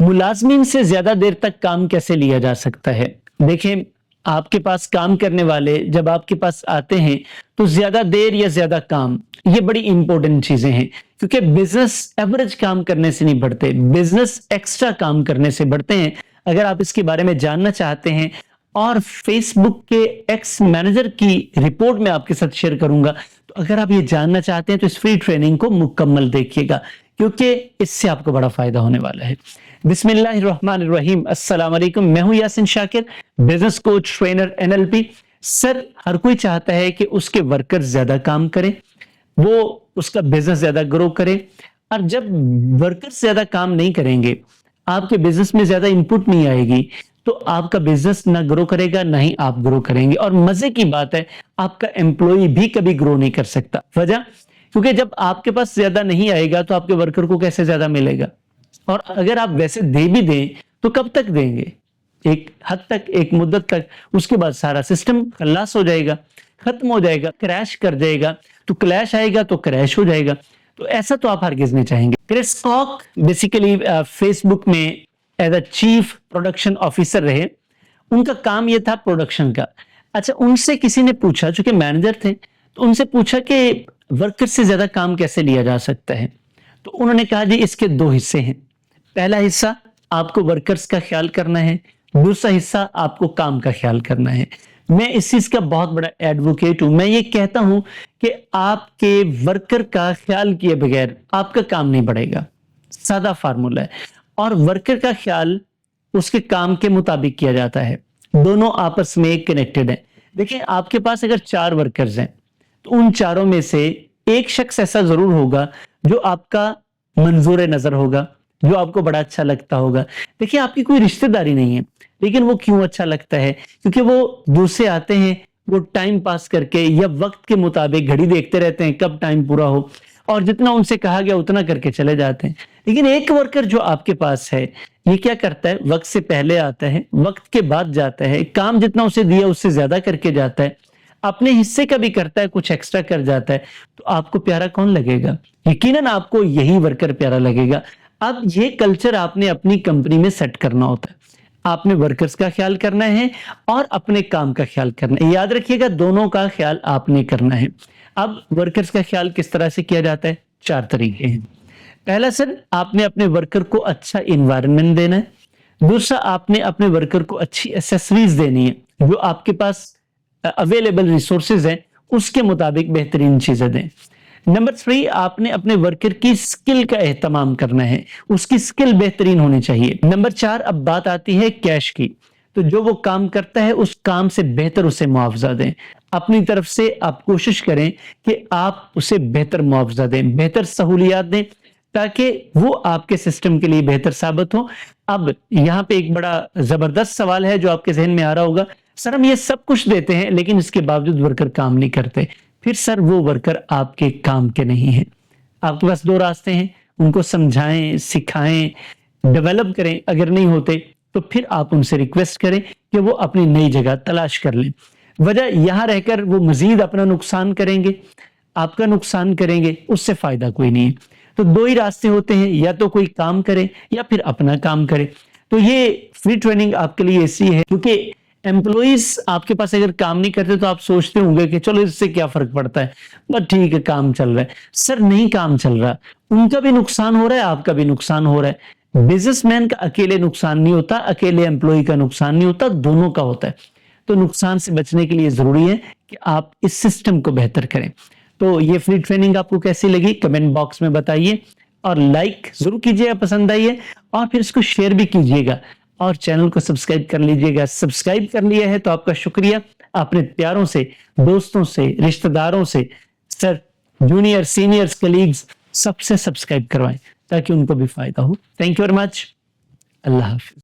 मुलाजमीन से ज्यादा देर तक काम कैसे लिया जा सकता है? देखें, आपके पास काम करने वाले जब आपके पास आते हैं तो ज्यादा देर या ज्यादा काम, ये बड़ी इंपॉर्टेंट चीजें हैं, क्योंकि बिजनेस एवरेज काम करने से नहीं बढ़ते, बिजनेस एक्स्ट्रा काम करने से बढ़ते हैं। अगर आप इसके बारे में जानना चाहते हैं, और फेसबुक के एक्स मैनेजर की रिपोर्ट में आपके साथ शेयर करूंगा, तो अगर आप ये जानना चाहते हैं तो इस फ्री ट्रेनिंग को मुकम्मल देखिएगा, क्योंकि इससे आपको बड़ा फायदा होने वाला है। बिस्मिल्लाहिर्रहमानिर्रहीम, अस्सलाम वालेकुम। मैं हूं Yasin Shakir, business coach, trainer, NLP. Sir, हर कोई चाहता है कि उसके वर्कर्स ज्यादा काम करें, वो उसका बिजनेस ज्यादा ग्रो करे, और जब वर्कर्स ज्यादा काम नहीं करेंगे, आपके बिजनेस में ज्यादा इनपुट नहीं आएगी, तो आपका बिजनेस ना ग्रो करेगा, ना ही आप ग्रो करेंगे। और मजे की बात है, आपका एम्प्लॉय भी कभी ग्रो नहीं कर सकता। वजह, क्योंकि जब आपके पास ज्यादा नहीं आएगा तो आपके वर्कर को कैसे ज्यादा मिलेगा? और अगर आप वैसे दे भी दें तो कब तक देंगे? एक हद तक, एक मुद्दत तक, उसके बाद सारा सिस्टम खल्लास हो जाएगा, खत्म हो जाएगा, क्रैश कर जाएगा। तो क्लैश आएगा तो क्रैश हो जाएगा। तो ऐसा तो आप हरगिज नहीं चाहेंगे। क्रिस कॉक बेसिकली फेसबुक में as a chief production officer रहे। उनका काम यह था प्रोडक्शन का। अच्छा, उनसे किसी ने पूछा, चूंकि मैनेजर थे, तो उनसे पूछा कि वर्कर से ज्यादा काम कैसे लिया जा सकता है? तो उन्होंने कहा, जी इसके दो हिस्से हैं। पहला हिस्सा आपको वर्कर्स का ख्याल करना है, दूसरा हिस्सा आपको काम का ख्याल करना है। मैं इस चीज का बहुत बड़ा एडवोकेट हूं। मैं ये कहता हूं कि आपके वर्कर का ख्याल किए बगैर आपका काम नहीं बढ़ेगा। सादा फार्मूला है। और वर्कर का ख्याल उसके काम के मुताबिक किया जाता है। दोनों आपस में कनेक्टेड है। देखिए, आपके पास अगर 4 वर्कर्स हैं तो उन चारों में से एक शख्स ऐसा जरूर होगा जो आपका मंजूर नजर होगा, जो आपको बड़ा अच्छा लगता होगा। देखिए, आपकी कोई रिश्तेदारी नहीं है, लेकिन वो क्यों अच्छा लगता है? क्योंकि वो दूसरे आते हैं, वो टाइम पास करके या वक्त के मुताबिक घड़ी देखते रहते हैं कब टाइम पूरा हो, और जितना उनसे कहा गया उतना करके चले जाते हैं। लेकिन एक वर्कर जो आपके पास है, ये क्या करता है? वक्त से पहले आता है, वक्त के बाद जाता है, काम जितना उसे दिया उससे ज्यादा करके जाता है, अपने हिस्से का भी करता है, कुछ एक्स्ट्रा कर जाता है। तो आपको प्यारा कौन लगेगा? यकीनन आपको यही वर्कर प्यारा लगेगा। अब ये कल्चर आपने अपनी कंपनी में सेट करना होता है। आपने वर्कर्स का ख्याल करना है और अपने काम का ख्याल करना है। याद रखिएगा, दोनों का ख्याल आपने करना है। अब वर्कर्स का ख्याल किस तरह से किया जाता है? 4 तरीके हैं। पहला, सर, आपने अपने वर्कर को अच्छा इन्वायरमेंट देना है। दूसरा, आपने अपने वर्कर को अच्छी एसेसरीज देनी है, जो आपके पास अवेलेबल रिसोर्सेज हैं उसके मुताबिक बेहतरीन चीजें दें। नंबर 3, आपने अपने वर्कर की स्किल का एहतमाम करना है, उसकी स्किल बेहतरीन होनी चाहिए। नंबर 4, अब बात आती है कैश की। तो जो वो काम करता है उस काम से बेहतर उसे मुआवजा दें। अपनी तरफ से आप कोशिश करें कि आप उसे बेहतर मुआवजा दें, बेहतर सहूलियात दें, ताकि वो आपके सिस्टम के लिए बेहतर साबित हो। अब यहाँ पे एक बड़ा जबरदस्त सवाल है जो आपके जहन में आ रहा होगा, सर हम ये सब कुछ देते हैं लेकिन इसके बावजूद वर्कर काम नहीं करते। फिर सर, वो वर्कर आपके काम के नहीं है। आपके पास 2 रास्ते हैं, उनको समझाएं, सिखाएं, डेवलप करें। अगर नहीं होते तो फिर आप उनसे रिक्वेस्ट करें कि वो अपनी नई जगह तलाश कर लें। वजह, यहां रहकर वो मजीद अपना नुकसान करेंगे, आपका नुकसान करेंगे, उससे फायदा कोई नहीं है। तो 2 ही रास्ते होते हैं, या तो कोई काम करे या फिर अपना काम करे। तो ये फ्री ट्रेनिंग आपके लिए ऐसी है, क्योंकि एम्प्लॉइज आपके पास अगर काम नहीं करते तो आप सोचते होंगे कि चलो इससे क्या फर्क पड़ता है, बस ठीक है काम चल रहा है। सर, नहीं काम चल रहा, उनका भी नुकसान हो रहा है, आपका भी नुकसान हो रहा है। बिजनेसमैन का अकेले नुकसान नहीं होता, अकेले एम्प्लॉय का नुकसान नहीं होता, दोनों का होता है। तो नुकसान से बचने के लिए जरूरी है कि आप इस सिस्टम को बेहतर करें। तो ये फ्री ट्रेनिंग आपको कैसी लगी कमेंट बॉक्स में बताइए, और लाइक जरूर कीजिएगा पसंद आई है, और फिर इसको शेयर भी कीजिएगा, और चैनल को सब्सक्राइब कर लीजिएगा। सब्सक्राइब कर लिया है तो आपका शुक्रिया। अपने प्यारों से, दोस्तों से, रिश्तेदारों से, सर, जूनियर, सीनियर्स, कलीग्स, सबसे सब्सक्राइब करवाएं ताकि उनको भी फायदा हो। Thank you very much. Allah Hafiz.